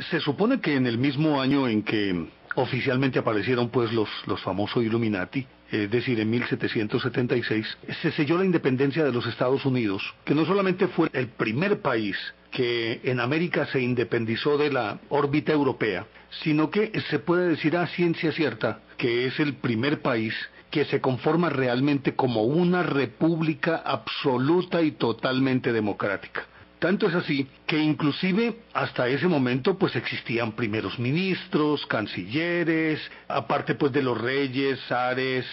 Se supone que en el mismo año en que oficialmente aparecieron pues los famosos Illuminati, es decir, en 1776, se selló la independencia de los Estados Unidos, que no solamente fue el primer país que en América se independizó de la órbita europea, sino que se puede decir a ciencia cierta que es el primer país que se conforma realmente como una república absoluta y totalmente democrática. Tanto es así que inclusive hasta ese momento pues existían primeros ministros, cancilleres, aparte pues de los reyes, zares,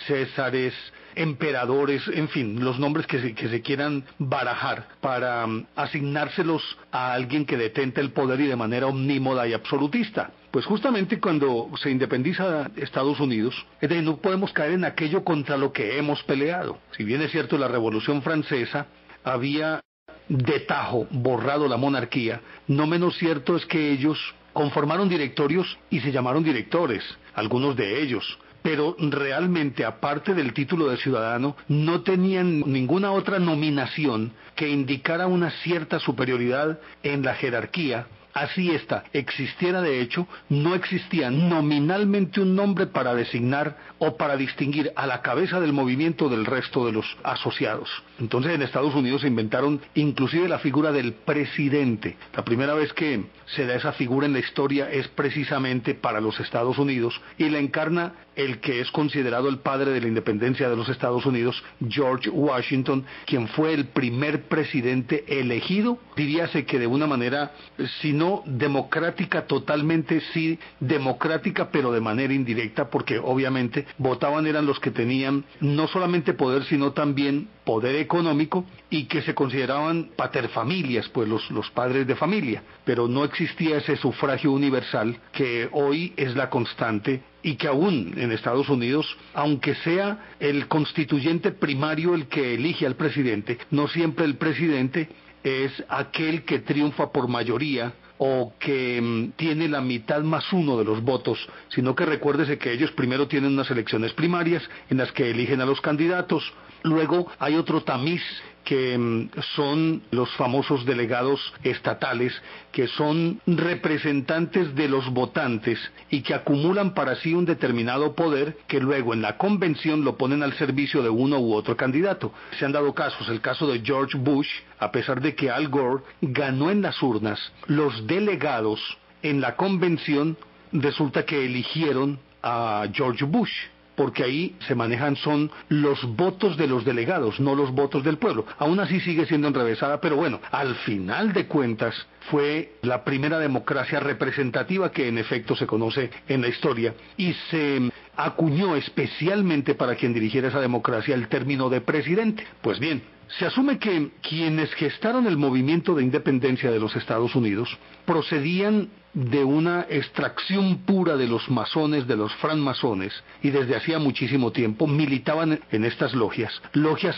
césares, emperadores, en fin, los nombres que se quieran barajar para asignárselos a alguien que detenta el poder y de manera omnímoda y absolutista. Pues justamente cuando se independiza Estados Unidos, es decir, no podemos caer en aquello contra lo que hemos peleado. Si bien es cierto, la Revolución Francesa había de tajo borrado la monarquía, no menos cierto es que ellos conformaron directorios y se llamaron directores, algunos de ellos, pero realmente aparte del título de ciudadano no tenían ninguna otra nominación que indicara una cierta superioridad en la jerarquía. Así ésta existiera de hecho, no existía nominalmente un nombre para designar o para distinguir a la cabeza del movimiento del resto de los asociados. Entonces en Estados Unidos se inventaron inclusive la figura del presidente. La primera vez que se da esa figura en la historia es precisamente para los Estados Unidos y la encarna el que es considerado el padre de la independencia de los Estados Unidos, George Washington, quien fue el primer presidente elegido, diríase que de una manera, si no democrática totalmente, sí democrática, pero de manera indirecta, porque obviamente votaban eran los que tenían no solamente poder, sino también poder económico y que se consideraban paterfamilias, pues los padres de familia, pero no existía ese sufragio universal que hoy es la constante y que aún en Estados Unidos, aunque sea el constituyente primario el que elige al presidente, no siempre el presidente es aquel que triunfa por mayoría o que tiene la mitad más uno de los votos, sino que recuérdese que ellos primero tienen unas elecciones primarias en las que eligen a los candidatos, luego hay otro tamiz que son los famosos delegados estatales, que son representantes de los votantes y que acumulan para sí un determinado poder que luego en la convención lo ponen al servicio de uno u otro candidato. Se han dado casos, el caso de George Bush, a pesar de que Al Gore ganó en las urnas, los delegados en la convención resulta que eligieron a George Bush, porque ahí se manejan son los votos de los delegados, no los votos del pueblo. Aún así sigue siendo enrevesada, pero bueno, al final de cuentas fue la primera democracia representativa que en efecto se conoce en la historia y se acuñó especialmente para quien dirigiera esa democracia el término de presidente. Pues bien, se asume que quienes gestaron el movimiento de independencia de los Estados Unidos procedían de una extracción pura de los masones, de los francmasones, y desde hacía muchísimo tiempo militaban en estas logias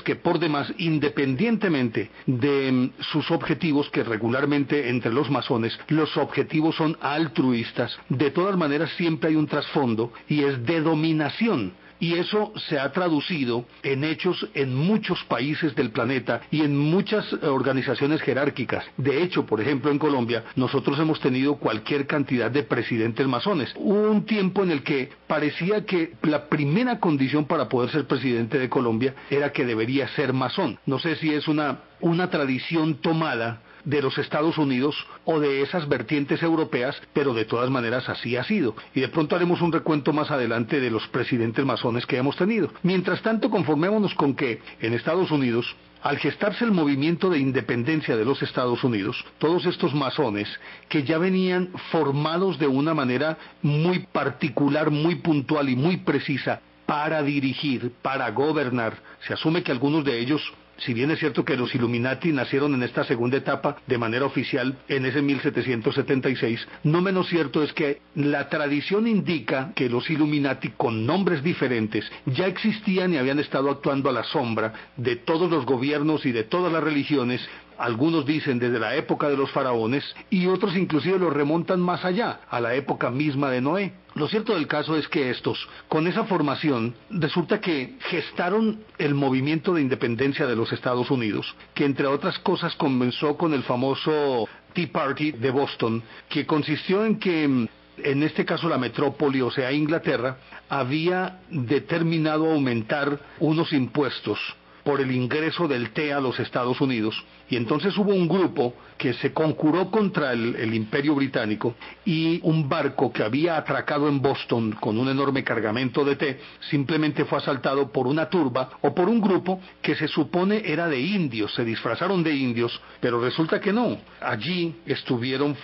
que por demás, independientemente de sus objetivos, que regularmente entre los masones los objetivos son altruistas, de todas maneras siempre hay un trasfondo y es de dominación. Y eso se ha traducido en hechos en muchos países del planeta y en muchas organizaciones jerárquicas. De hecho, por ejemplo, en Colombia, nosotros hemos tenido cualquier cantidad de presidentes masones. Hubo un tiempo en el que parecía que la primera condición para poder ser presidente de Colombia era que debería ser masón. No sé si es una tradición tomada de los Estados Unidos o de esas vertientes europeas, pero de todas maneras así ha sido. Y de pronto haremos un recuento más adelante de los presidentes masones que hemos tenido. Mientras tanto, conformémonos con que en Estados Unidos, al gestarse el movimiento de independencia de los Estados Unidos, todos estos masones que ya venían formados de una manera muy particular, muy puntual y muy precisa para dirigir, para gobernar, se asume que algunos de ellos, si bien es cierto que los Illuminati nacieron en esta segunda etapa de manera oficial en ese 1776, no menos cierto es que la tradición indica que los Illuminati con nombres diferentes ya existían y habían estado actuando a la sombra de todos los gobiernos y de todas las religiones algunos dicen desde la época de los faraones, y otros inclusive lo remontan más allá, a la época misma de Noé. Lo cierto del caso es que estos, con esa formación, resulta que gestaron el movimiento de independencia de los Estados Unidos, que entre otras cosas comenzó con el famoso Tea Party de Boston, que consistió en que, en este caso la metrópoli, o sea Inglaterra, había determinado aumentar unos impuestos por el ingreso del té a los Estados Unidos, y entonces hubo un grupo que se conjuró contra el Imperio Británico, y un barco que había atracado en Boston con un enorme cargamento de té simplemente fue asaltado por una turba o por un grupo que se supone era de indios. Se disfrazaron de indios, pero resulta que no. Allí estuvieron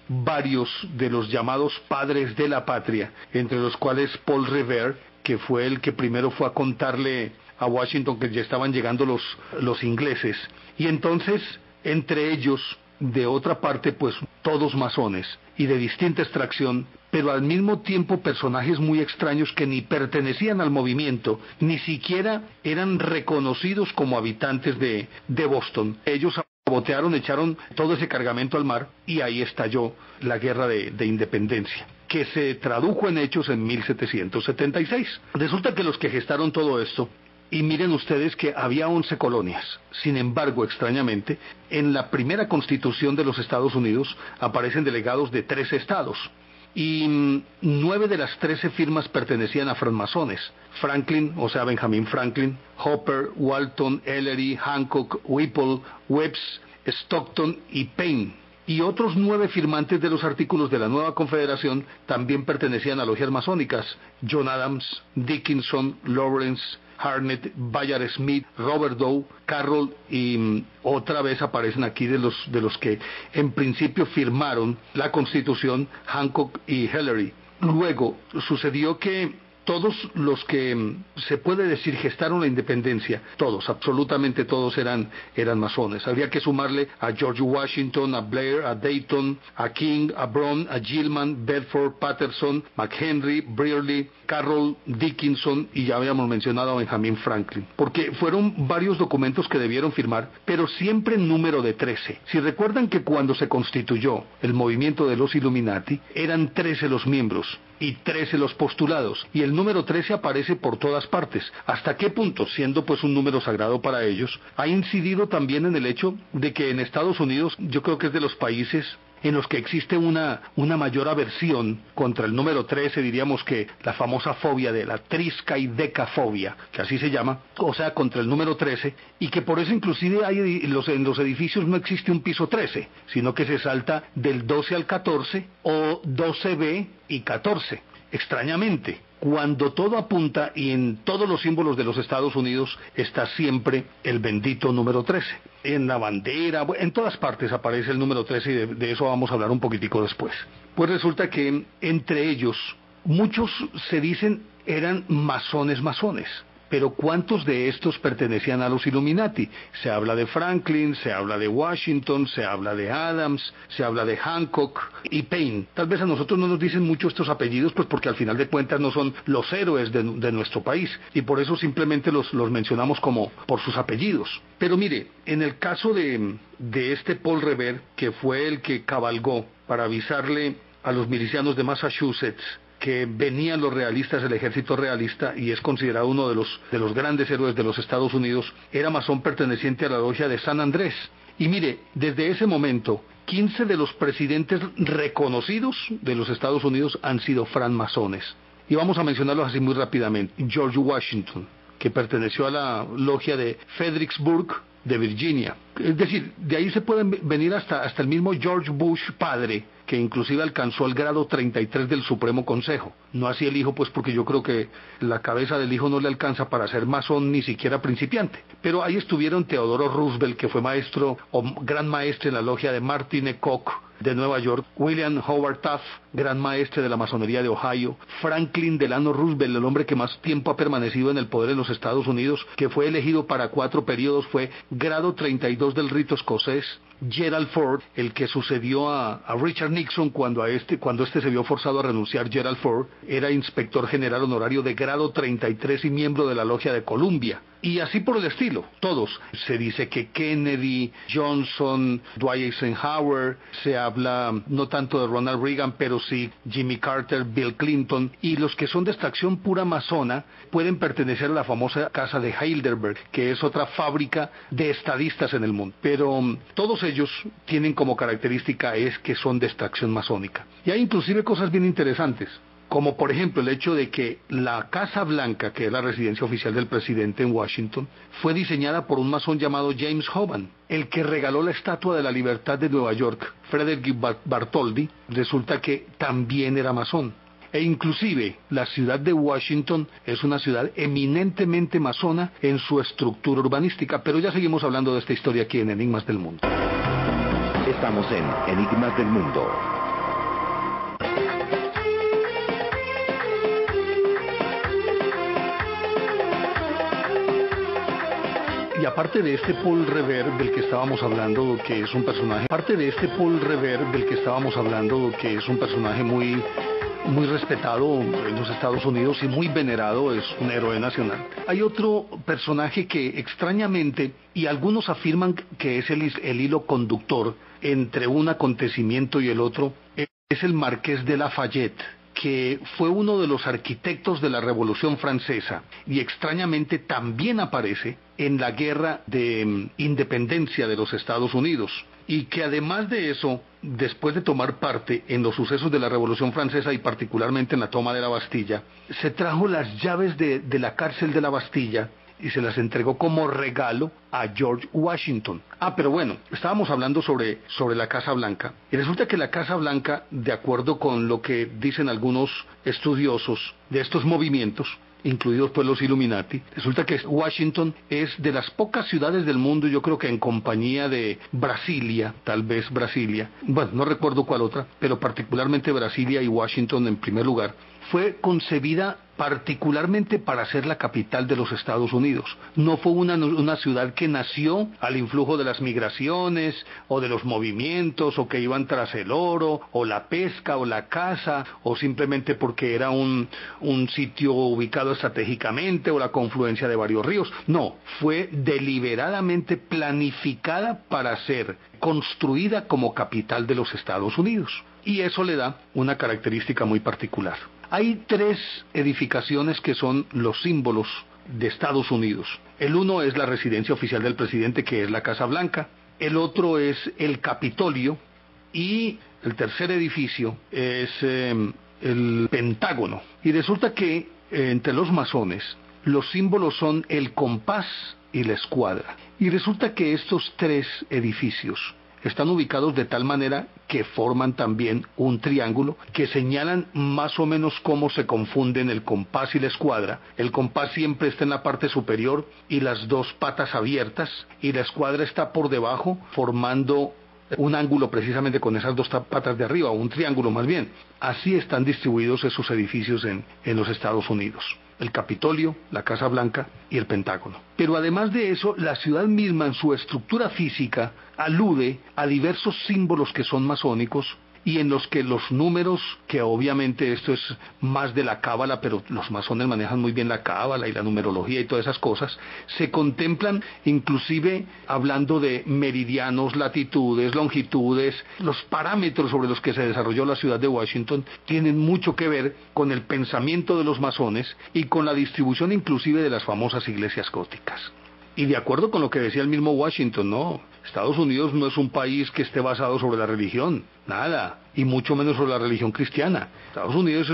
varios de los llamados padres de la patria, entre los cuales Paul Revere, que fue el que primero fue a contarle a Washington que ya estaban llegando los ingleses, y entonces entre ellos, de otra parte, pues todos masones y de distinta extracción, pero al mismo tiempo personajes muy extraños que ni pertenecían al movimiento, ni siquiera eran reconocidos como habitantes de Boston. Ellos sabotearon, echaron todo ese cargamento al mar, y ahí estalló la guerra de independencia, que se tradujo en hechos en 1776. Resulta que los que gestaron todo esto, y miren ustedes que había 11 colonias. Sin embargo, extrañamente, en la primera constitución de los Estados Unidos aparecen delegados de 13 estados. Y 9 de las 13 firmas pertenecían a francmasones. Franklin, o sea Benjamin Franklin, Hopper, Walton, Ellery, Hancock, Whipple, Webbs, Stockton y Payne. Y otros 9 firmantes de los artículos de la nueva confederación también pertenecían a logias masónicas: John Adams, Dickinson, Lawrence, Harnett, Bayard Smith, Robert Doe, Carroll, y otra vez aparecen aquí de los que en principio firmaron la Constitución, Hancock y Ellery. Luego sucedió que todos los que se puede decir gestaron la independencia, todos, absolutamente todos eran masones. Habría que sumarle a George Washington, a Blair, a Dayton, a King, a Brown, a Gilman, Bedford, Patterson, McHenry, Brearley, Carroll, Dickinson, y ya habíamos mencionado a Benjamin Franklin, porque fueron varios documentos que debieron firmar, pero siempre en número de 13. Si recuerdan que cuando se constituyó el movimiento de los Illuminati, eran 13 los miembros y 13 los postulados, y el número 13 aparece por todas partes. ¿Hasta qué punto, siendo pues un número sagrado para ellos, ha incidido también en el hecho de que en Estados Unidos, yo creo que es de los países en los que existe una mayor aversión contra el número 13, diríamos que la famosa fobia de la triscaidecafobia, que así se llama, o sea, contra el número 13, y que por eso inclusive en los edificios no existe un piso 13, sino que se salta del 12 al 14 o 12B y 14. Extrañamente, cuando todo apunta, y en todos los símbolos de los Estados Unidos está siempre el bendito número 13. En la bandera, en todas partes aparece el número 13, y de eso vamos a hablar un poquitico después. Pues resulta que entre ellos, muchos se dicen eran masones. Pero ¿cuántos de estos pertenecían a los Illuminati? Se habla de Franklin, se habla de Washington, se habla de Adams, se habla de Hancock y Payne. Tal vez a nosotros no nos dicen mucho estos apellidos, pues porque al final de cuentas no son los héroes de nuestro país, y por eso simplemente los mencionamos como por sus apellidos. Pero mire, en el caso de este Paul Revere, que fue el que cabalgó para avisarle a los milicianos de Massachusetts que venían los realistas, el ejército realista, y es considerado uno de los grandes héroes de los Estados Unidos, era masón perteneciente a la logia de San Andrés. Y mire, desde ese momento, 15 de los presidentes reconocidos de los Estados Unidos han sido francmasones. Y vamos a mencionarlos así muy rápidamente. George Washington, que perteneció a la logia de Fredericksburg, de Virginia. Es decir, de ahí se pueden venir hasta el mismo George Bush padre, que inclusive alcanzó el grado 33 del Supremo Consejo. No así el hijo, pues porque yo creo que la cabeza del hijo no le alcanza para ser masón ni siquiera principiante. Pero ahí estuvieron Theodore Roosevelt, que fue maestro o gran maestre en la logia de Martin E. Koch de Nueva York, William Howard Taft, gran maestre de la masonería de Ohio, Franklin Delano Roosevelt, el hombre que más tiempo ha permanecido en el poder en los Estados Unidos, que fue elegido para 4 periodos, fue grado 32 del rito escocés, Gerald Ford, el que sucedió a Richard Nixon cuando este se vio forzado a renunciar. Gerald Ford era inspector general honorario de grado 33 y miembro de la logia de Columbia. Y así por el estilo, todos. Se dice que Kennedy, Johnson, Dwight Eisenhower, se habla no tanto de Ronald Reagan, pero sí Jimmy Carter, Bill Clinton, y los que son de extracción pura masona pueden pertenecer a la famosa casa de Heidelberg, que es otra fábrica de estadistas en el mundo. Pero todos ellos tienen como característica es que son de extracción masónica. Y hay inclusive cosas bien interesantes, como por ejemplo el hecho de que la Casa Blanca, que es la residencia oficial del presidente en Washington, fue diseñada por un masón llamado James Hoban, el que regaló la Estatua de la Libertad de Nueva York. Frederick Bartholdi resulta que también era masón. E inclusive la ciudad de Washington es una ciudad eminentemente masona en su estructura urbanística, pero ya seguimos hablando de esta historia aquí en Enigmas del Mundo. Estamos en Enigmas del Mundo. Y aparte de este Paul Revere del que estábamos hablando, que es un personaje, muy respetado en los Estados Unidos y muy venerado, es un héroe nacional. Hay otro personaje que extrañamente, y algunos afirman que es el hilo conductor entre un acontecimiento y el otro, es el Marqués de Lafayette, que fue uno de los arquitectos de la Revolución Francesa y extrañamente también aparece en la guerra de independencia de los Estados Unidos, y que además de eso, después de tomar parte en los sucesos de la Revolución Francesa y particularmente en la toma de la Bastilla, se trajo las llaves de la cárcel de la Bastilla y se las entregó como regalo a George Washington. Pero bueno, estábamos hablando sobre la Casa Blanca, y resulta que la Casa Blanca, de acuerdo con lo que dicen algunos estudiosos de estos movimientos, incluidos pues los Illuminati, resulta que Washington es de las pocas ciudades del mundo, yo creo que en compañía de Brasilia, tal vez Brasilia, bueno, no recuerdo cuál otra, pero particularmente Brasilia y Washington en primer lugar, fue concebida particularmente para ser la capital de los Estados Unidos. No fue una ciudad que nació al influjo de las migraciones o de los movimientos, o que iban tras el oro o la pesca o la caza, o simplemente porque era un sitio ubicado estratégicamente o la confluencia de varios ríos. No, fue deliberadamente planificada para ser construida como capital de los Estados Unidos, y eso le da una característica muy particular. Hay tres edificaciones que son los símbolos de Estados Unidos. El uno es la residencia oficial del presidente, que es la Casa Blanca. El otro es el Capitolio. Y el tercer edificio es el Pentágono. Y resulta que entre los masones los símbolos son el compás y la escuadra. Y resulta que estos tres edificios están ubicados de tal manera que forman también un triángulo, que señalan más o menos cómo se confunden el compás y la escuadra. El compás siempre está en la parte superior y las dos patas abiertas, y la escuadra está por debajo, formando un ángulo precisamente con esas dos patas de arriba, un triángulo más bien. Así están distribuidos esos edificios en los Estados Unidos: el Capitolio, la Casa Blanca y el Pentágono. Pero además de eso, la ciudad misma en su estructura física alude a diversos símbolos que son masónicos, y en los que los números, que obviamente esto es más de la cábala, pero los masones manejan muy bien la cábala y la numerología y todas esas cosas, se contemplan inclusive hablando de meridianos, latitudes, longitudes. Los parámetros sobre los que se desarrolló la ciudad de Washington tienen mucho que ver con el pensamiento de los masones y con la distribución inclusive de las famosas iglesias góticas. Y de acuerdo con lo que decía el mismo Washington, no, Estados Unidos no es un país que esté basado sobre la religión, nada, y mucho menos sobre la religión cristiana. Estados Unidos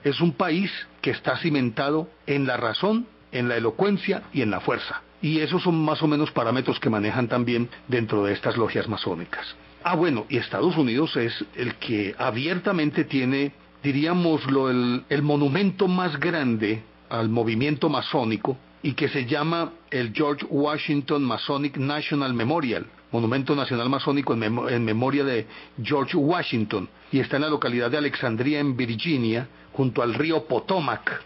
es un país que está cimentado en la razón, en la elocuencia y en la fuerza. Y esos son más o menos parámetros que manejan también dentro de estas logias masónicas. Bueno, y Estados Unidos es el que abiertamente tiene, diríamoslo, el monumento más grande al movimiento masónico, y que se llama el George Washington Masonic National Memorial, monumento nacional masónico en memoria de George Washington, y está en la localidad de Alexandria, en Virginia, junto al río Potomac.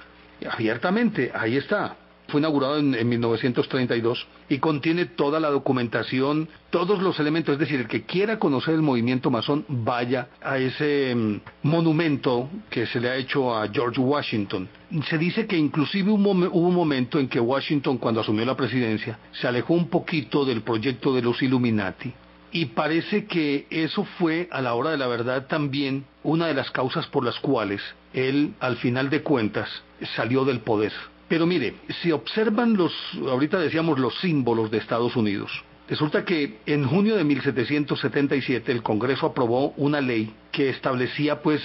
Abiertamente, ahí está. Fue inaugurado en 1932 y contiene toda la documentación, todos los elementos. Es decir, el que quiera conocer el movimiento masón, vaya a ese monumento que se le ha hecho a George Washington. Se dice que inclusive hubo un momento en que Washington, cuando asumió la presidencia, se alejó un poquito del proyecto de los Illuminati. Y parece que eso fue, a la hora de la verdad, también una de las causas por las cuales él, al final de cuentas, salió del poder. Pero mire, si observan ahorita decíamos los símbolos de Estados Unidos, resulta que en junio de 1777 el Congreso aprobó una ley que establecía pues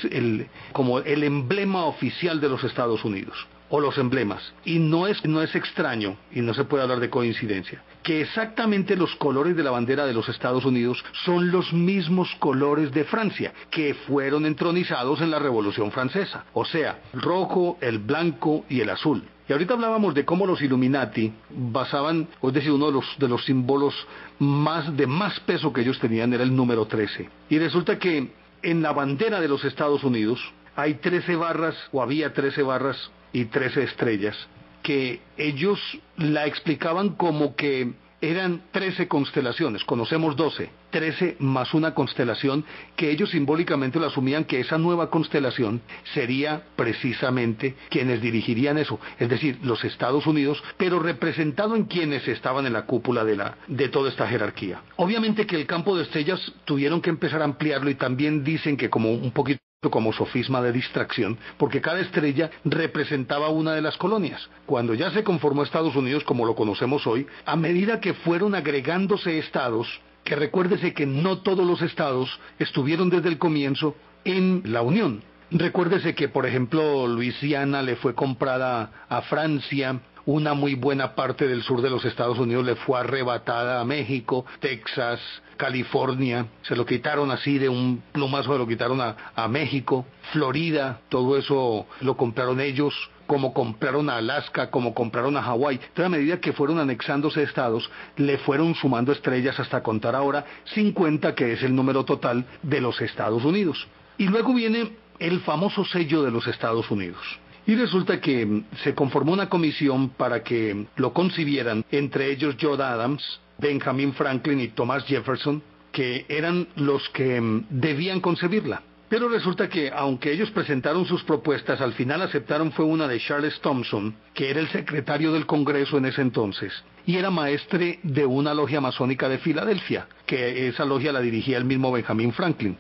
como el emblema oficial de los Estados Unidos, o los emblemas. Y no es extraño, y no se puede hablar de coincidencia, que exactamente los colores de la bandera de los Estados Unidos son los mismos colores de Francia, que fueron entronizados en la Revolución Francesa. O sea, el rojo, el blanco y el azul. Y ahorita hablábamos de cómo los Illuminati basaban, es decir, uno de los símbolos de más peso que ellos tenían era el número 13. Y resulta que en la bandera de los Estados Unidos hay 13 barras, o había 13 barras y 13 estrellas, que ellos la explicaban como que eran 13 constelaciones. Conocemos 12, 13 más una constelación, que ellos simbólicamente lo asumían que esa nueva constelación sería precisamente quienes dirigirían eso, es decir, los Estados Unidos, pero representado en quienes estaban en la cúpula de toda esta jerarquía. Obviamente que el campo de estrellas tuvieron que empezar a ampliarlo, y también dicen que como un poquito como sofisma de distracción, porque cada estrella representaba una de las colonias. Cuando ya se conformó Estados Unidos como lo conocemos hoy, a medida que fueron agregándose estados, que recuérdese que no todos los estados estuvieron desde el comienzo en la Unión. Recuérdese que, por ejemplo, Luisiana le fue comprada a Francia, una muy buena parte del sur de los Estados Unidos le fue arrebatada a México, Texas, California, se lo quitaron así de un plumazo, se lo quitaron a México, Florida, todo eso lo compraron ellos, como compraron a Alaska, como compraron a Hawái. Entonces, a medida que fueron anexándose estados, le fueron sumando estrellas hasta contar ahora 50, que es el número total de los Estados Unidos. Y luego viene el famoso sello de los Estados Unidos. Y resulta que se conformó una comisión para que lo concibieran, entre ellos John Adams, Benjamin Franklin y Thomas Jefferson, que eran los que debían concebirla. Pero resulta que, aunque ellos presentaron sus propuestas, al final aceptaron fue una de Charles Thompson, que era el secretario del Congreso en ese entonces, y era maestre de una logia masónica de Filadelfia, que esa logia la dirigía el mismo Benjamin Franklin.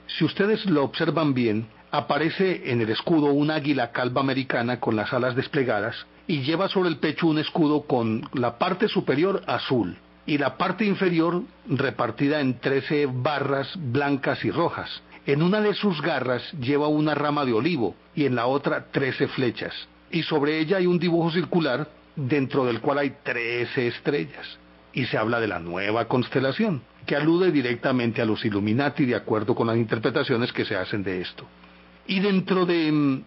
Si ustedes lo observan bien, aparece en el escudo un águila calva americana con las alas desplegadas, y lleva sobre el pecho un escudo con la parte superior azul y la parte inferior repartida en 13 barras blancas y rojas. En una de sus garras lleva una rama de olivo y en la otra 13 flechas, y sobre ella hay un dibujo circular dentro del cual hay 13 estrellas, y se habla de la nueva constelación, que alude directamente a los Illuminati de acuerdo con las interpretaciones que se hacen de esto. Y dentro de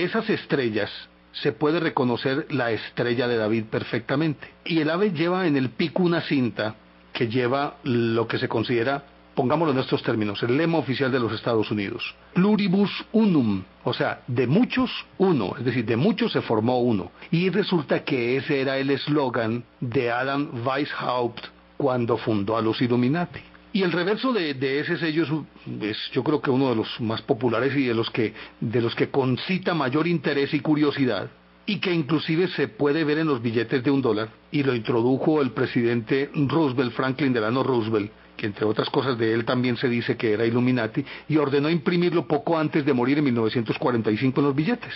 esas estrellas se puede reconocer la estrella de David perfectamente. Y el ave lleva en el pico una cinta que lleva lo que se considera, pongámoslo en estos términos, el lema oficial de los Estados Unidos: Pluribus unum, o sea, de muchos uno, es decir, de muchos se formó uno. Y resulta que ese era el eslogan de Adam Weishaupt cuando fundó a los Illuminati. Y el reverso de ese sello es yo creo que uno de los más populares y de los que concita mayor interés y curiosidad, y que inclusive se puede ver en los billetes de $1, y lo introdujo el presidente Roosevelt, Franklin Delano Roosevelt, que entre otras cosas de él también se dice que era Illuminati, y ordenó imprimirlo poco antes de morir en 1945 en los billetes.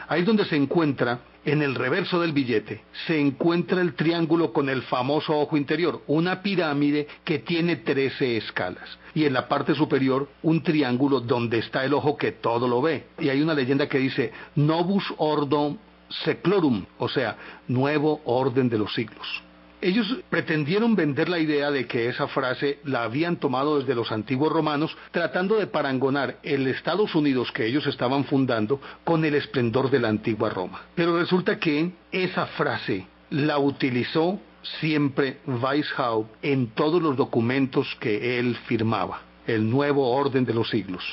Ahí es donde se encuentra, en el reverso del billete, se encuentra el triángulo con el famoso ojo interior, una pirámide que tiene 13 escalas. Y en la parte superior, un triángulo donde está el ojo que todo lo ve. Y hay una leyenda que dice, Novus Ordo Seclorum, o sea, nuevo orden de los siglos. Ellos pretendieron vender la idea de que esa frase la habían tomado desde los antiguos romanos, tratando de parangonar el Estados Unidos que ellos estaban fundando con el esplendor de la antigua Roma. Pero resulta que esa frase la utilizó siempre Weishaupt en todos los documentos que él firmaba, el nuevo orden de los siglos.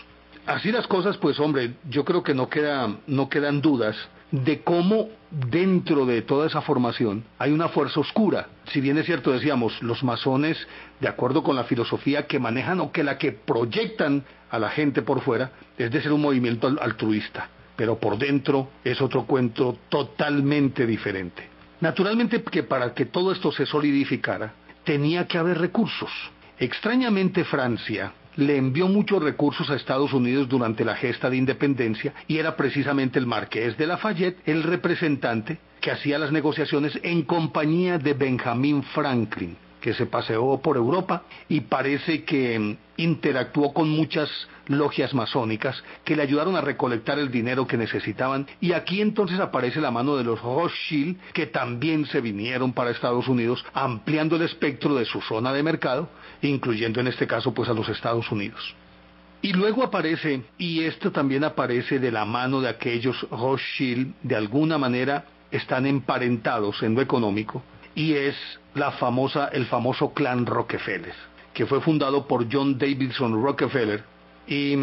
Así las cosas, pues hombre, yo creo que no quedan dudas de cómo dentro de toda esa formación hay una fuerza oscura. Si bien es cierto, decíamos, los masones, de acuerdo con la filosofía que manejan o que la que proyectan a la gente por fuera, es de ser un movimiento altruista, pero por dentro es otro cuento totalmente diferente. Naturalmente que para que todo esto se solidificara, tenía que haber recursos. Extrañamente Francia le envió muchos recursos a Estados Unidos durante la gesta de independencia y era precisamente el Marqués de Lafayette el representante que hacía las negociaciones en compañía de Benjamin Franklin, que se paseó por Europa y parece que interactuó con muchas logias masónicas que le ayudaron a recolectar el dinero que necesitaban, y aquí entonces aparece la mano de los Rothschild, que también se vinieron para Estados Unidos, ampliando el espectro de su zona de mercado, incluyendo en este caso pues a los Estados Unidos. Y luego aparece, y esto también aparece de la mano de aquellos Rothschild, de alguna manera están emparentados en lo económico, y es el famoso clan Rockefeller, que fue fundado por John Davidson Rockefeller y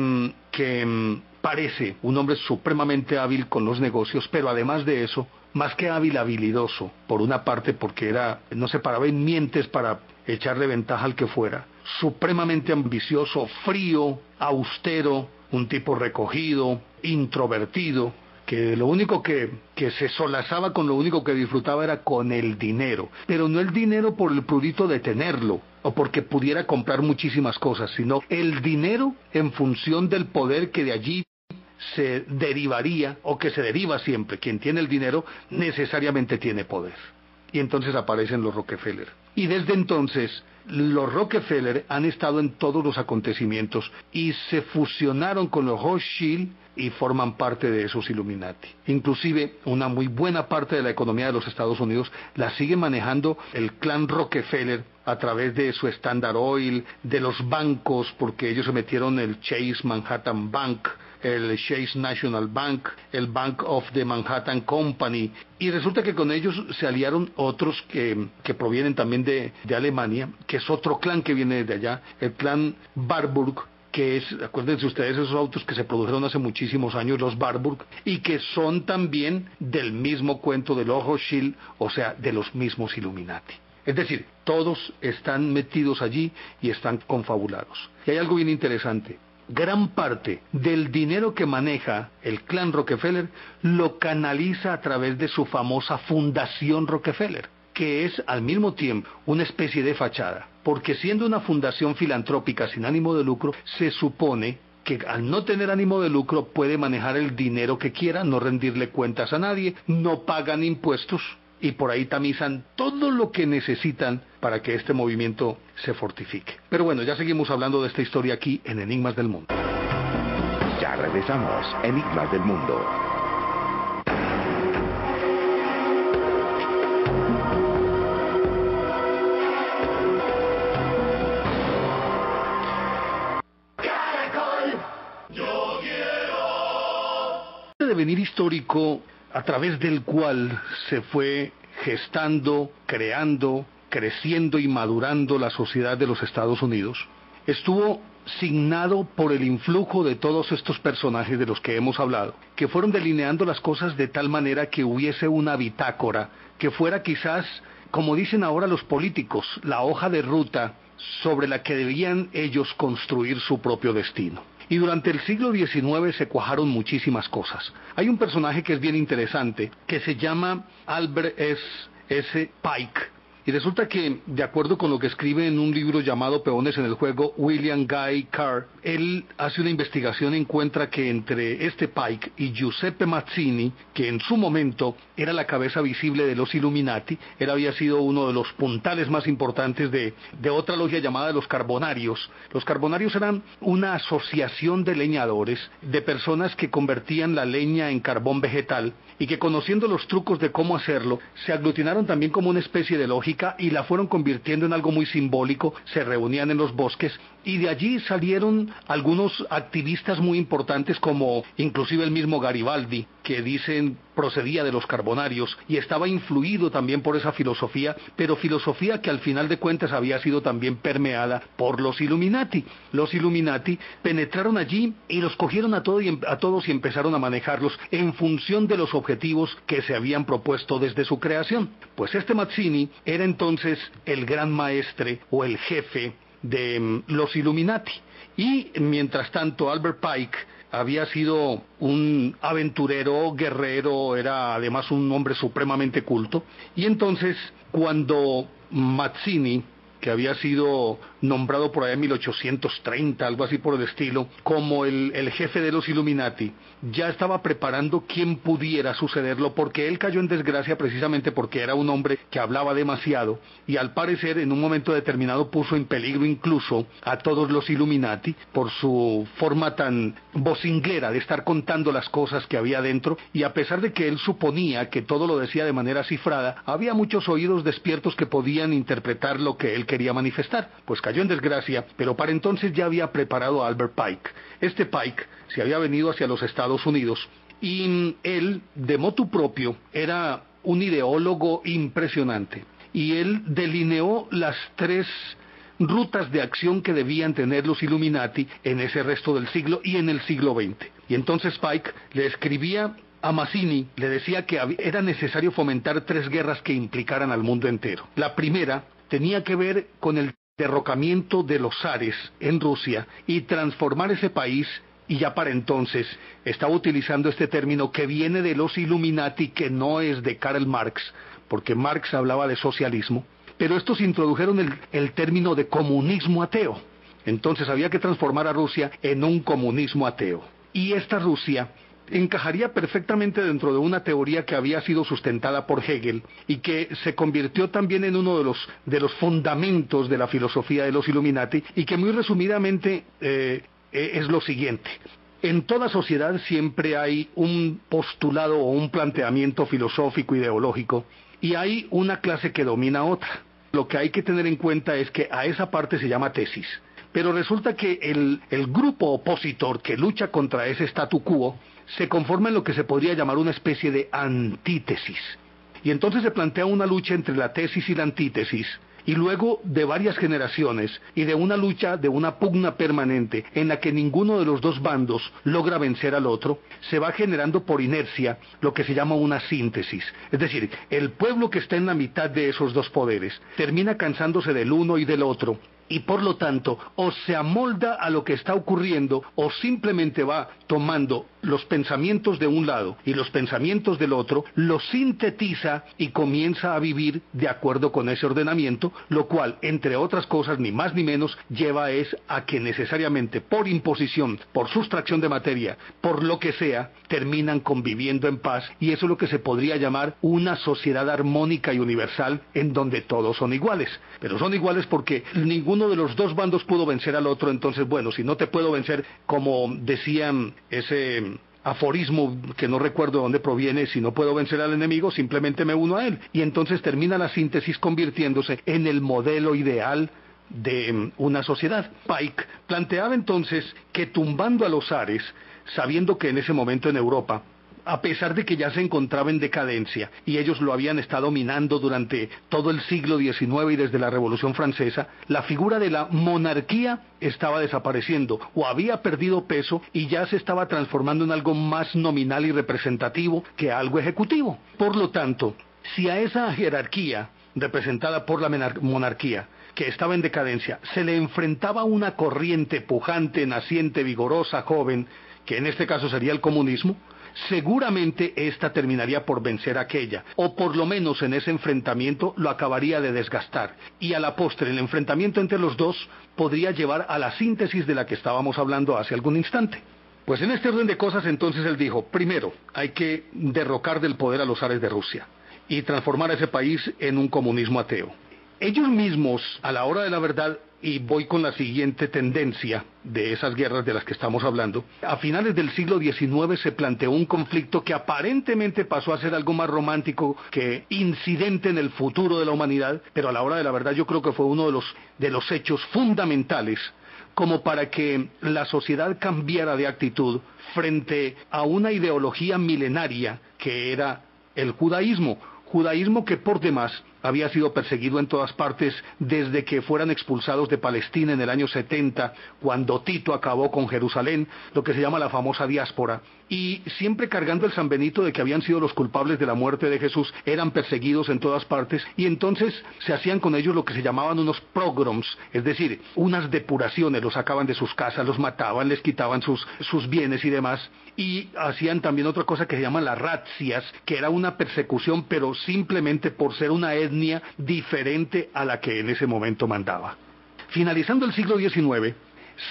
que parece un hombre supremamente hábil con los negocios, pero además de eso, más que hábil, habilidoso, por una parte porque no se paraba en mientes para echarle ventaja al que fuera, supremamente ambicioso, frío, austero, un tipo recogido, introvertido, que lo único que se solazaba con lo único que disfrutaba era con el dinero, pero no el dinero por el prurito de tenerlo, o porque pudiera comprar muchísimas cosas, sino el dinero en función del poder que de allí se derivaría, o que se deriva siempre. Quien tiene el dinero necesariamente tiene poder. Y entonces aparecen los Rockefeller. Y desde entonces, los Rockefeller han estado en todos los acontecimientos y se fusionaron con los Rothschild y forman parte de esos Illuminati. Inclusive, una muy buena parte de la economía de los Estados Unidos la sigue manejando el clan Rockefeller a través de su Standard Oil, de los bancos, porque ellos se metieron el Chase Manhattan Bank, el Chase National Bank, el Bank of the Manhattan Company, y resulta que con ellos se aliaron otros que provienen también de Alemania, que es otro clan que viene de allá, el clan Warburg, que es, acuérdense ustedes, esos autos que se produjeron hace muchísimos años, los Warburg, y que son también del mismo cuento de los Rothschild, o sea, de los mismos Illuminati. Es decir, todos están metidos allí y están confabulados. Y hay algo bien interesante. Gran parte del dinero que maneja el clan Rockefeller lo canaliza a través de su famosa Fundación Rockefeller, que es al mismo tiempo una especie de fachada, porque siendo una fundación filantrópica sin ánimo de lucro, se supone que al no tener ánimo de lucro puede manejar el dinero que quiera, no rendirle cuentas a nadie, no pagan impuestos, y por ahí tamizan todo lo que necesitan para que este movimiento se fortifique. Pero bueno, ya seguimos hablando de esta historia aquí en Enigmas del Mundo. Ya regresamos, Enigmas del Mundo. Devenir histórico a través del cual se fue gestando, creando, creciendo y madurando la sociedad de los Estados Unidos, estuvo signado por el influjo de todos estos personajes de los que hemos hablado, que fueron delineando las cosas de tal manera que hubiese una bitácora, que fuera quizás, como dicen ahora los políticos, la hoja de ruta sobre la que debían ellos construir su propio destino. Y durante el siglo XIX se cuajaron muchísimas cosas. Hay un personaje que es bien interesante, que se llama Albert S. Pike. Y resulta que, de acuerdo con lo que escribe en un libro llamado Peones en el Juego, William Guy Carr, él hace una investigación y encuentra que entre este Pike y Giuseppe Mazzini, que en su momento era la cabeza visible de los Illuminati, él había sido uno de los puntales más importantes de otra logia llamada los Carbonarios. Los Carbonarios eran una asociación de leñadores, de personas que convertían la leña en carbón vegetal y que, conociendo los trucos de cómo hacerlo, se aglutinaron también como una especie de lógica y la fueron convirtiendo en algo muy simbólico. Se reunían en los bosques y de allí salieron algunos activistas muy importantes, como inclusive el mismo Garibaldi, que dicen procedía de los carbonarios y estaba influido también por esa filosofía, pero filosofía que al final de cuentas había sido también permeada por los Illuminati. Los Illuminati penetraron allí y los cogieron a todos y empezaron a manejarlos en función de los objetivos que se habían propuesto desde su creación. Pues este Mazzini era entonces el gran maestre o el jefe de los Illuminati. Y mientras tanto Albert Pike había sido un aventurero, guerrero, era además un hombre supremamente culto. Y entonces, cuando Mazzini, que había sido nombrado por allá en 1830, algo así por el estilo, como el jefe de los Illuminati, ya estaba preparando quién pudiera sucederlo, porque él cayó en desgracia precisamente porque era un hombre que hablaba demasiado, y al parecer en un momento determinado puso en peligro incluso a todos los Illuminati, por su forma tan vocinglera de estar contando las cosas que había dentro, y a pesar de que él suponía que todo lo decía de manera cifrada, había muchos oídos despiertos que podían interpretar lo que él quería manifestar. Pues cayó en desgracia, pero para entonces ya había preparado a Albert Pike. Este Pike se había venido hacia los Estados Unidos y él, de motu propio, era un ideólogo impresionante. Y él delineó las 3 rutas de acción que debían tener los Illuminati en ese resto del siglo y en el siglo XX. Y entonces Pike le escribía a Mazzini, le decía que era necesario fomentar 3 guerras que implicaran al mundo entero. La primera tenía que ver con el derrocamiento de los zares en Rusia y transformar ese país, y ya para entonces estaba utilizando este término que viene de los Illuminati, que no es de Karl Marx, porque Marx hablaba de socialismo, pero estos introdujeron el término de comunismo ateo. Entonces había que transformar a Rusia en un comunismo ateo. Y esta Rusia encajaría perfectamente dentro de una teoría que había sido sustentada por Hegel y que se convirtió también en uno de los fundamentos de la filosofía de los Illuminati, y que muy resumidamente es lo siguiente. En toda sociedad siempre hay un postulado o un planteamiento filosófico ideológico, y hay una clase que domina a otra. Lo que hay que tener en cuenta es que a esa parte se llama tesis. Pero resulta que el grupo opositor que lucha contra ese statu quo se conforma en lo que se podría llamar una especie de antítesis. Y entonces se plantea una lucha entre la tesis y la antítesis, y luego de varias generaciones y de una lucha, de una pugna permanente en la que ninguno de los 2 bandos logra vencer al otro, se va generando por inercia lo que se llama una síntesis. Es decir, el pueblo que está en la mitad de esos 2 poderes termina cansándose del uno y del otro, y por lo tanto o se amolda a lo que está ocurriendo o simplemente va tomando los pensamientos de un lado y los pensamientos del otro, los sintetiza y comienza a vivir de acuerdo con ese ordenamiento, lo cual, entre otras cosas, ni más ni menos, lleva a que necesariamente por imposición, por sustracción de materia, por lo que sea, terminan conviviendo en paz, y eso es lo que se podría llamar una sociedad armónica y universal en donde todos son iguales. Pero son iguales porque ninguno de los 2 bandos pudo vencer al otro. Entonces, bueno, si no te puedo vencer, como decían ese aforismo que no recuerdo de dónde proviene, si no puedo vencer al enemigo, simplemente me uno a él. Y entonces termina la síntesis convirtiéndose en el modelo ideal de una sociedad. Pike planteaba entonces que tumbando a los zares, sabiendo que en ese momento en Europa, a pesar de que ya se encontraba en decadencia y ellos lo habían estado minando durante todo el siglo XIX y desde la Revolución Francesa, la figura de la monarquía estaba desapareciendo o había perdido peso y ya se estaba transformando en algo más nominal y representativo que algo ejecutivo. Por lo tanto, si a esa jerarquía representada por la monarquía, que estaba en decadencia, se le enfrentaba una corriente pujante, naciente, vigorosa, joven, que en este caso sería el comunismo, seguramente esta terminaría por vencer a aquella, o por lo menos en ese enfrentamiento lo acabaría de desgastar, y a la postre el enfrentamiento entre los 2 podría llevar a la síntesis de la que estábamos hablando hace algún instante. Pues en este orden de cosas entonces él dijo, primero, hay que derrocar del poder a los zares de Rusia y transformar a ese país en un comunismo ateo. Ellos mismos, a la hora de la verdad, y voy con la siguiente tendencia de esas guerras de las que estamos hablando, a finales del siglo XIX se planteó un conflicto que aparentemente pasó a ser algo más romántico que incidente en el futuro de la humanidad, pero a la hora de la verdad yo creo que fue uno de los hechos fundamentales como para que la sociedad cambiara de actitud frente a una ideología milenaria que era el judaísmo. Judaísmo que por demás había sido perseguido en todas partes desde que fueran expulsados de Palestina en el año 70, cuando Tito acabó con Jerusalén, lo que se llama la famosa diáspora, y siempre cargando el San Benito de que habían sido los culpables de la muerte de Jesús, eran perseguidos en todas partes, y entonces se hacían con ellos lo que se llamaban unos pogroms, es decir, unas depuraciones, los sacaban de sus casas, los mataban, les quitaban sus bienes y demás, y hacían también otra cosa que se llaman las razzias, que era una persecución, pero simplemente por ser una etnia diferente a la que en ese momento mandaba. Finalizando el siglo XIX,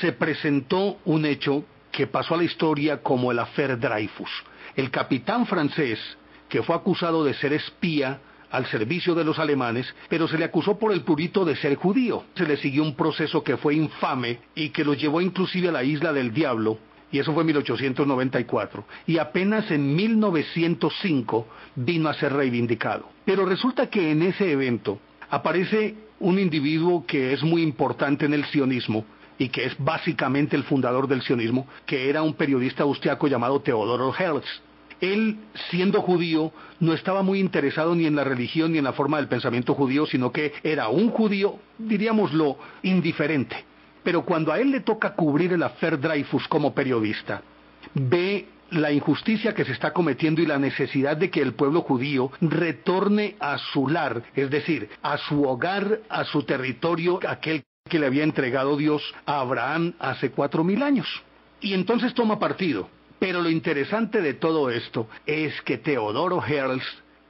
se presentó un hecho que pasó a la historia como el Affaire Dreyfus. El capitán francés, que fue acusado de ser espía al servicio de los alemanes, pero se le acusó por el purito de ser judío. Se le siguió un proceso que fue infame y que lo llevó inclusive a la Isla del Diablo, y eso fue en 1894, y apenas en 1905 vino a ser reivindicado. Pero resulta que en ese evento aparece un individuo que es muy importante en el sionismo, y que es básicamente el fundador del sionismo, que era un periodista austriaco llamado Theodor Herzl. Él, siendo judío, no estaba muy interesado ni en la religión ni en la forma del pensamiento judío, sino que era un judío, diríamoslo, indiferente. Pero cuando a él le toca cubrir el Affaire Dreyfus como periodista, ve la injusticia que se está cometiendo y la necesidad de que el pueblo judío retorne a su lar, es decir, a su hogar, a su territorio, aquel que le había entregado Dios a Abraham hace 4000 años. Y entonces toma partido. Pero lo interesante de todo esto es que Teodoro Herzl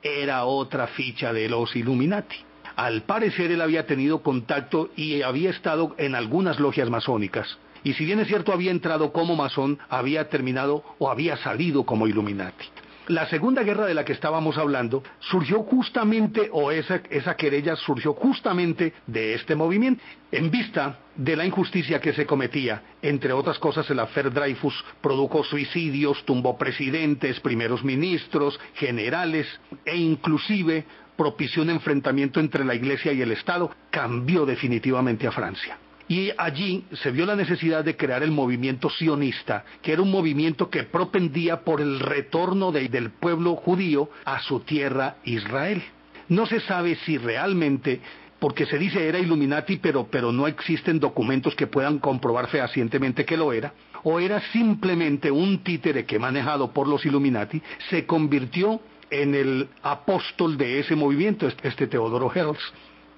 era otra ficha de los Illuminati. Al parecer él había tenido contacto y había estado en algunas logias masónicas. Y si bien es cierto había entrado como masón, había terminado o había salido como Illuminati. La Segunda Guerra de la que estábamos hablando surgió justamente, o esa querella surgió justamente de este movimiento. En vista de la injusticia que se cometía, entre otras cosas el Affaire Dreyfus produjo suicidios, tumbó presidentes, primeros ministros, generales e inclusive propició un enfrentamiento entre la Iglesia y el Estado, cambió definitivamente a Francia. Y allí se vio la necesidad de crear el movimiento sionista, que era un movimiento que propendía por el retorno del pueblo judío a su tierra Israel. No se sabe si realmente, porque se dice era Illuminati, pero no existen documentos que puedan comprobar fehacientemente que lo era, o era simplemente un títere que manejado por los Illuminati se convirtió en el apóstol de ese movimiento, este Teodoro Herzl.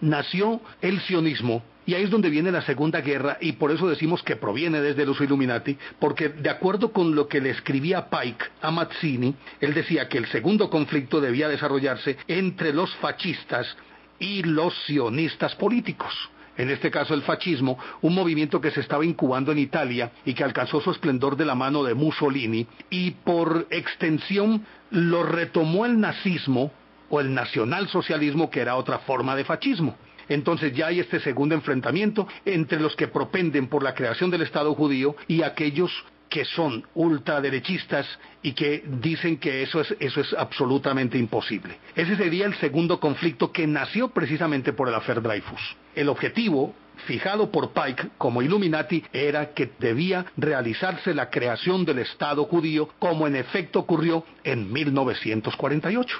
Nació el sionismo, y ahí es donde viene la Segunda Guerra, y por eso decimos que proviene desde los Illuminati, porque de acuerdo con lo que le escribía Pike a Mazzini, él decía que el segundo conflicto debía desarrollarse entre los fascistas y los sionistas políticos. En este caso el fascismo, un movimiento que se estaba incubando en Italia y que alcanzó su esplendor de la mano de Mussolini, y por extensión lo retomó el nazismo o el nacionalsocialismo, que era otra forma de fascismo. Entonces ya hay este segundo enfrentamiento entre los que propenden por la creación del Estado judío y aquellos que son ultraderechistas y que dicen que eso es absolutamente imposible. Ese sería el segundo conflicto que nació precisamente por el Affaire Dreyfus. El objetivo fijado por Pike como Illuminati era que debía realizarse la creación del Estado judío, como en efecto ocurrió en 1948.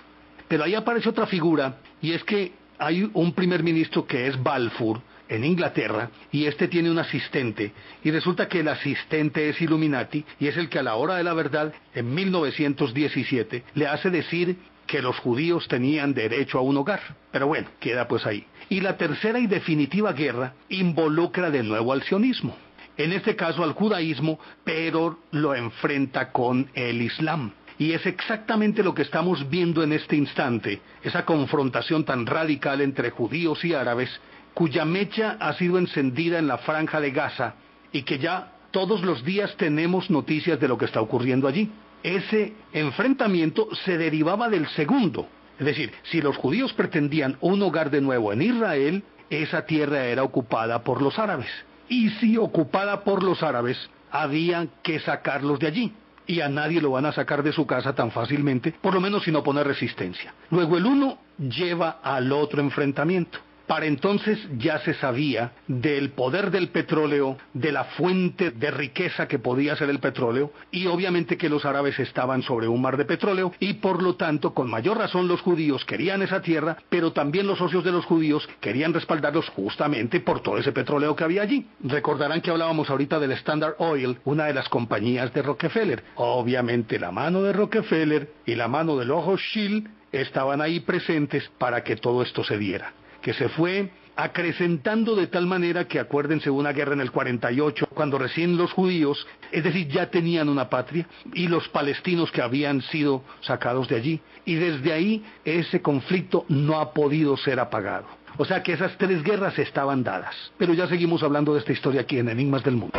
Pero ahí aparece otra figura, y es que hay un primer ministro que es Balfour en Inglaterra, y este tiene un asistente, y resulta que el asistente es Illuminati, y es el que a la hora de la verdad, en 1917, le hace decir que los judíos tenían derecho a un hogar. Pero bueno, queda pues ahí. Y la tercera y definitiva guerra involucra de nuevo al sionismo, en este caso al judaísmo, pero lo enfrenta con el Islam. Y es exactamente lo que estamos viendo en este instante, esa confrontación tan radical entre judíos y árabes, cuya mecha ha sido encendida en la Franja de Gaza, y que ya todos los días tenemos noticias de lo que está ocurriendo allí. Ese enfrentamiento se derivaba del segundo, es decir, si los judíos pretendían un hogar de nuevo en Israel, esa tierra era ocupada por los árabes. Y si ocupada por los árabes, había que sacarlos de allí. Y a nadie lo van a sacar de su casa tan fácilmente, por lo menos sin oponer resistencia. Luego el uno lleva al otro enfrentamiento. Para entonces ya se sabía del poder del petróleo, de la fuente de riqueza que podía ser el petróleo, y obviamente que los árabes estaban sobre un mar de petróleo, y por lo tanto, con mayor razón, los judíos querían esa tierra, pero también los socios de los judíos querían respaldarlos justamente por todo ese petróleo que había allí. Recordarán que hablábamos ahorita del Standard Oil, una de las compañías de Rockefeller. Obviamente la mano de Rockefeller y la mano del ojo Schill estaban ahí presentes para que todo esto se diera, que se fue acrecentando de tal manera que, acuérdense, una guerra en el 48, cuando recién los judíos, es decir, ya tenían una patria, y los palestinos que habían sido sacados de allí, y desde ahí ese conflicto no ha podido ser apagado. O sea que esas 3 guerras estaban dadas. Pero ya seguimos hablando de esta historia aquí en Enigmas del Mundo.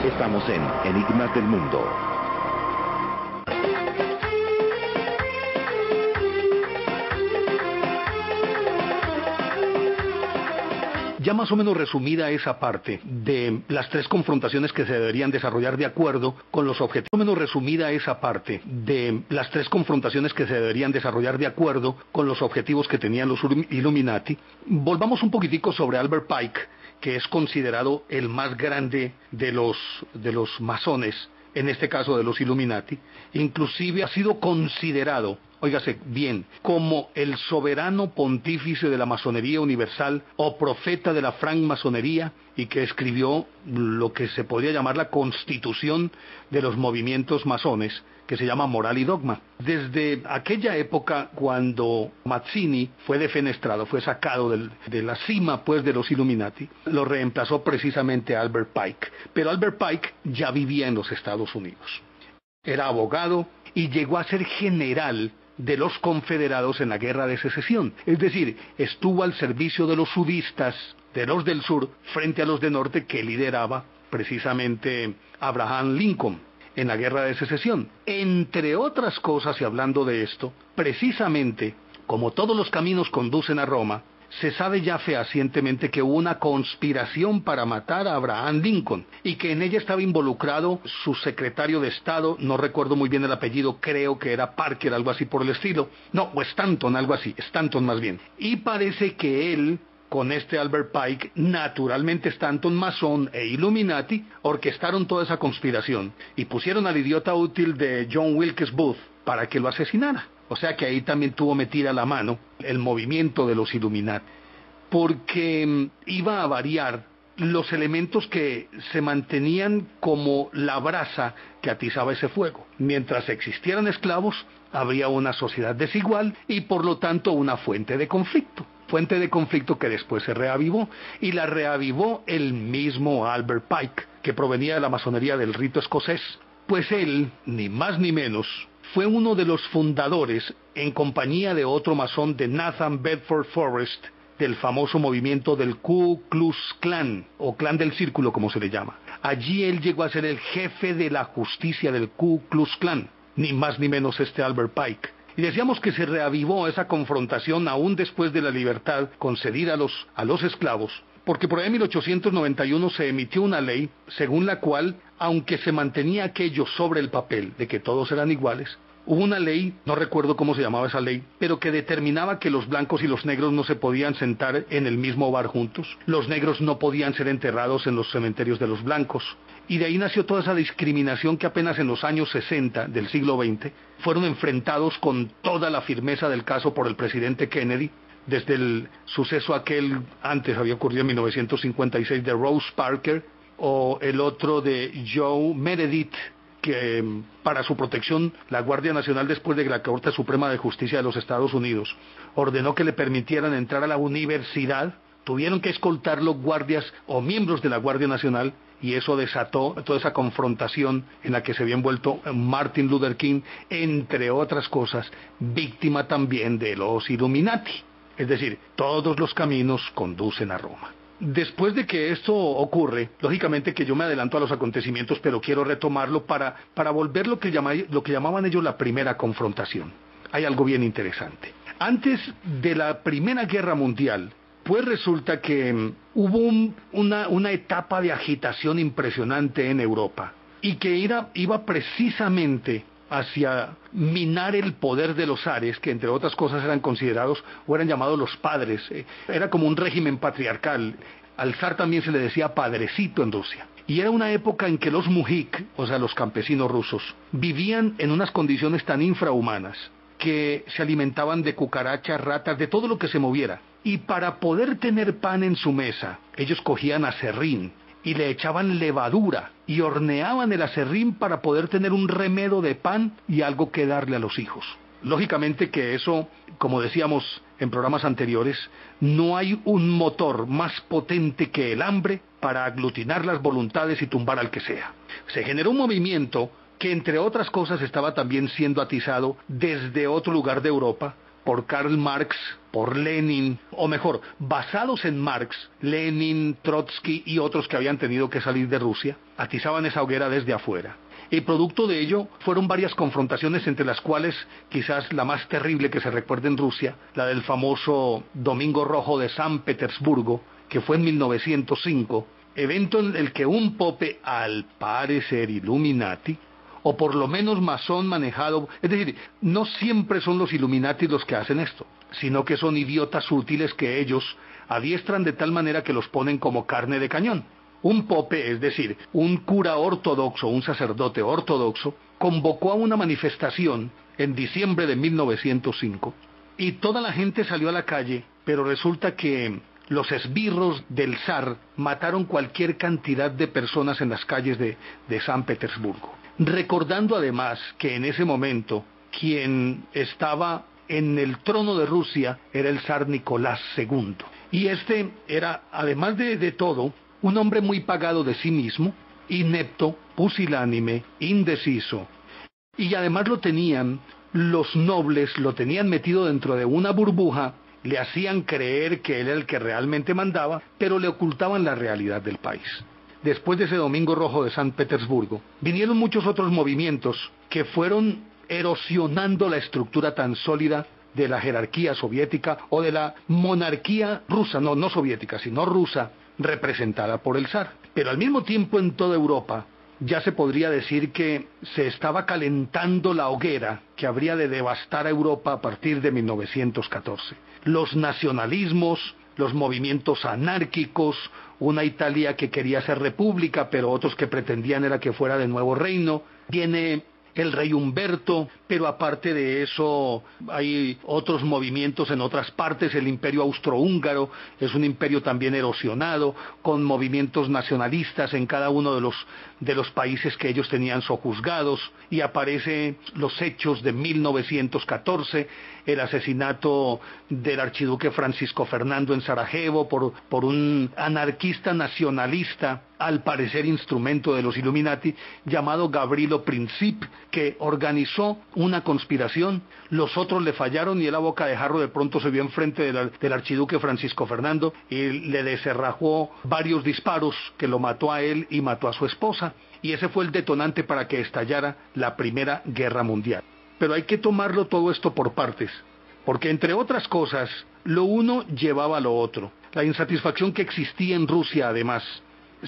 Estamos en Enigmas del Mundo. Ya más o menos resumida esa parte de las 3 confrontaciones que se deberían desarrollar de acuerdo con los objetivos. Más o menos resumida esa parte de las 3 confrontaciones que se deberían desarrollar de acuerdo con los objetivos que tenían los Illuminati. Volvamos un poquitico sobre Albert Pike, que es considerado el más grande de los masones, en este caso de los Illuminati. Inclusive ha sido considerado, óigase bien, como el soberano pontífice de la masonería universal o profeta de la francmasonería, y que escribió lo que se podría llamar la constitución de los movimientos masones, que se llama Moral y Dogma. Desde aquella época, cuando Mazzini fue defenestrado, fue sacado de la cima pues de los Illuminati, lo reemplazó precisamente Albert Pike. Pero Albert Pike ya vivía en los Estados Unidos. Era abogado y llegó a ser general de los confederados en la Guerra de Secesión. Es decir, estuvo al servicio de los sudistas, de los del sur, frente a los del norte, que lideraba precisamente Abraham Lincoln en la Guerra de Secesión. Entre otras cosas, y hablando de esto, precisamente, como todos los caminos conducen a Roma, se sabe ya fehacientemente que hubo una conspiración para matar a Abraham Lincoln, y que en ella estaba involucrado su secretario de Estado, no recuerdo muy bien el apellido, creo que era Parker, algo así por el estilo, no, o Stanton, algo así, Stanton más bien. Y parece que él, con este Albert Pike, naturalmente Stanton, masón e Illuminati, orquestaron toda esa conspiración y pusieron al idiota útil de John Wilkes Booth para que lo asesinara. O sea que ahí también tuvo metida la mano el movimiento de los Illuminati, porque iba a variar los elementos que se mantenían como la brasa que atizaba ese fuego. Mientras existieran esclavos, habría una sociedad desigual y por lo tanto una fuente de conflicto. Fuente de conflicto que después se reavivó, y la reavivó el mismo Albert Pike, que provenía de la masonería del rito escocés. Pues él, ni más ni menos, fue uno de los fundadores, en compañía de otro masón, de Nathan Bedford Forrest, del famoso movimiento del Ku Klux Klan, o Clan del Círculo como se le llama. Allí él llegó a ser el jefe de la justicia del Ku Klux Klan, ni más ni menos este Albert Pike. Y decíamos que se reavivó esa confrontación aún después de la libertad concedida a los esclavos, porque por ahí en 1891 se emitió una ley según la cual, aunque se mantenía aquello sobre el papel de que todos eran iguales, hubo una ley, no recuerdo cómo se llamaba esa ley, pero que determinaba que los blancos y los negros no se podían sentar en el mismo bar juntos. Los negros no podían ser enterrados en los cementerios de los blancos. Y de ahí nació toda esa discriminación que apenas en los años 60 del siglo XX fueron enfrentados con toda la firmeza del caso por el presidente Kennedy. Desde el suceso aquel, antes había ocurrido en 1956, de Rose Parker, o el otro de Joe Meredith, que para su protección la Guardia Nacional, después de que la Corte Suprema de Justicia de los Estados Unidos ordenó que le permitieran entrar a la universidad, tuvieron que escoltarlo guardias o miembros de la Guardia Nacional, y eso desató toda esa confrontación en la que se había envuelto Martin Luther King, entre otras cosas, víctima también de los Illuminati. Es decir, todos los caminos conducen a Roma. Después de que esto ocurre, lógicamente que yo me adelanto a los acontecimientos, pero quiero retomarlo para volver lo que llamaban ellos la primera confrontación. Hay algo bien interesante. Antes de la Primera Guerra Mundial, pues resulta que hubo una etapa de agitación impresionante en Europa, y que iba precisamente hacia minar el poder de los zares, que entre otras cosas eran considerados o eran llamados los padres. Era como un régimen patriarcal. Al zar también se le decía padrecito en Rusia. Y era una época en que los mujik, o sea, los campesinos rusos, vivían en unas condiciones tan infrahumanas que se alimentaban de cucarachas, ratas, de todo lo que se moviera. Y para poder tener pan en su mesa, ellos cogían aserrín y le echaban levadura y horneaban el aserrín para poder tener un remedo de pan y algo que darle a los hijos. Lógicamente que eso, como decíamos en programas anteriores, no hay un motor más potente que el hambre para aglutinar las voluntades y tumbar al que sea. Se generó un movimiento que, entre otras cosas, estaba también siendo atizado desde otro lugar de Europa, por Karl Marx, por Lenin, o mejor, basados en Marx, Lenin, Trotsky y otros que habían tenido que salir de Rusia, atizaban esa hoguera desde afuera. Y producto de ello fueron varias confrontaciones, entre las cuales quizás la más terrible que se recuerda en Rusia, la del famoso Domingo Rojo de San Petersburgo, que fue en 1905, evento en el que un pope, al parecer Illuminati, o por lo menos masón manejado, es decir, no siempre son los Illuminati los que hacen esto, sino que son idiotas útiles que ellos adiestran de tal manera que los ponen como carne de cañón. Un pope, es decir, un cura ortodoxo, un sacerdote ortodoxo, convocó a una manifestación en diciembre de 1905 y toda la gente salió a la calle, pero resulta que los esbirros del zar mataron cualquier cantidad de personas en las calles de San Petersburgo. Recordando además que en ese momento quien estaba en el trono de Rusia era el zar Nicolás II. Y este era, además de todo, un hombre muy pagado de sí mismo, inepto, pusilánime, indeciso. Y además lo tenían los nobles, lo tenían metido dentro de una burbuja, le hacían creer que él era el que realmente mandaba, pero le ocultaban la realidad del país. Después de ese Domingo Rojo de San Petersburgo, vinieron muchos otros movimientos que fueron erosionando la estructura tan sólida de la jerarquía soviética o de la monarquía rusa, no soviética, sino rusa, representada por el zar. Pero al mismo tiempo en toda Europa ya se podría decir que se estaba calentando la hoguera que habría de devastar a Europa a partir de 1914. Los nacionalismos, los movimientos anárquicos, una Italia que quería ser república, pero otros que pretendían era que fuera de nuevo reino. Viene el rey Humberto, pero aparte de eso hay otros movimientos en otras partes. El imperio austrohúngaro es un imperio también erosionado, con movimientos nacionalistas en cada uno de los países que ellos tenían sojuzgados, y aparecen los hechos de 1914, el asesinato del archiduque Francisco Fernando en Sarajevo por un anarquista nacionalista, al parecer instrumento de los Illuminati, llamado Gavrilo Princip, que organizó una conspiración. Los otros le fallaron y él, a boca de jarro, de pronto se vio enfrente del archiduque Francisco Fernando y le deserrajó varios disparos que lo mató a él y mató a su esposa. Y ese fue el detonante para que estallara la Primera Guerra Mundial. Pero hay que tomarlo todo esto por partes, porque entre otras cosas, lo uno llevaba a lo otro. La insatisfacción que existía en Rusia, además,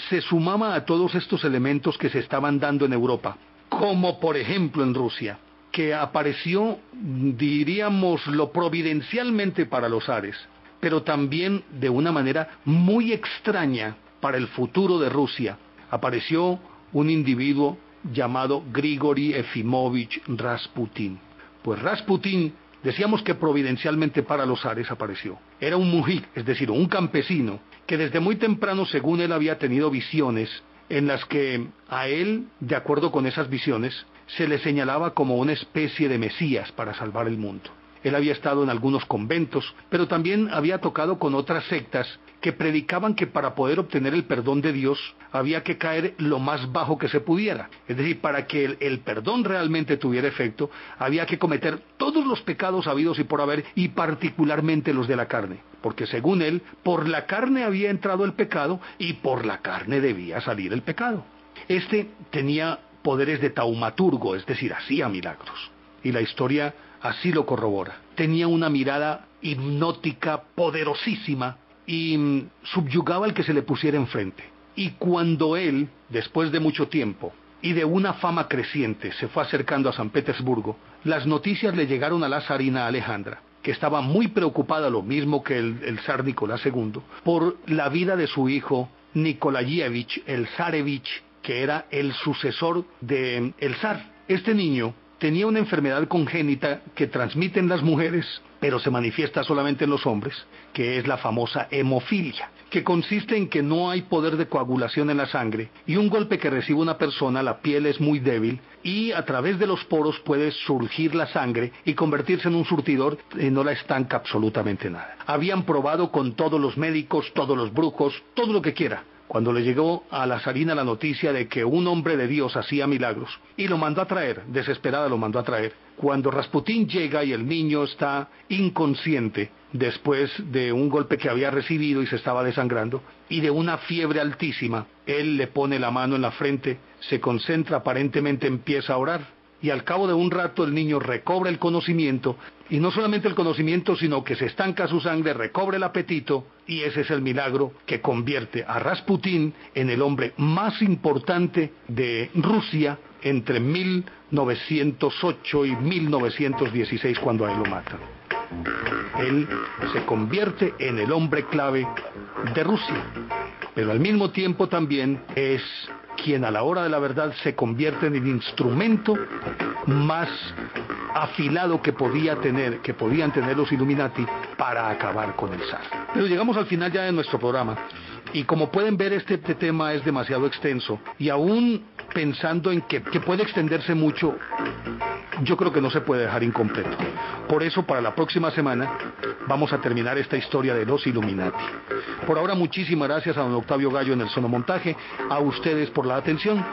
se sumaba a todos estos elementos que se estaban dando en Europa, como por ejemplo en Rusia, que apareció, diríamos, lo providencialmente para los zares, pero también de una manera muy extraña para el futuro de Rusia. Apareció un individuo llamado Grigori Efimovich Rasputin. Pues Rasputin, decíamos que providencialmente para los zares apareció. Era un mujik, es decir, un campesino, que desde muy temprano, según él, había tenido visiones en las que a él, de acuerdo con esas visiones, se le señalaba como una especie de mesías para salvar el mundo. Él había estado en algunos conventos, pero también había tocado con otras sectas que predicaban que para poder obtener el perdón de Dios había que caer lo más bajo que se pudiera. Es decir, para que el perdón realmente tuviera efecto, había que cometer todos los pecados habidos y por haber, y particularmente los de la carne. Porque según él, por la carne había entrado el pecado y por la carne debía salir el pecado. Este tenía poderes de taumaturgo, es decir, hacía milagros. Y la historia así lo corrobora. Tenía una mirada hipnótica poderosísima y subyugaba al que se le pusiera enfrente. Y cuando él, después de mucho tiempo, y de una fama creciente se fue acercando a San Petersburgo, las noticias le llegaron a la zarina Alejandra, que estaba muy preocupada, lo mismo que el zar Nicolás II, por la vida de su hijo Nikolayevich, el zarevich, que era el sucesor del zar. Este niño tenía una enfermedad congénita que transmiten las mujeres, pero se manifiesta solamente en los hombres, que es la famosa hemofilia, que consiste en que no hay poder de coagulación en la sangre, y un golpe que recibe una persona, la piel es muy débil, y a través de los poros puede surgir la sangre y convertirse en un surtidor y no la estanca absolutamente nada. Habían probado con todos los médicos, todos los brujos, todo lo que quiera, cuando le llegó a la zarina la noticia de que un hombre de Dios hacía milagros, y lo mandó a traer, desesperada lo mandó a traer. Cuando Rasputín llega y el niño está inconsciente, después de un golpe que había recibido y se estaba desangrando, y de una fiebre altísima, él le pone la mano en la frente, se concentra, aparentemente empieza a orar, y al cabo de un rato el niño recobra el conocimiento, y no solamente el conocimiento, sino que se estanca su sangre, recobra el apetito, y ese es el milagro que convierte a Rasputín en el hombre más importante de Rusia entre 1908 y 1916, cuando a él lo matan. Él se convierte en el hombre clave de Rusia, pero al mismo tiempo también es quien a la hora de la verdad se convierte en el instrumento más afilado que podían tener los Illuminati para acabar con el zar. Pero llegamos al final ya de nuestro programa, y como pueden ver, este tema es demasiado extenso, y aún pensando en que puede extenderse mucho, yo creo que no se puede dejar incompleto. Por eso, para la próxima semana vamos a terminar esta historia de los Illuminati. Por ahora, muchísimas gracias a don Octavio Gallo en el sonomontaje, a ustedes por la atención,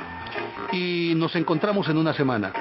y nos encontramos en una semana.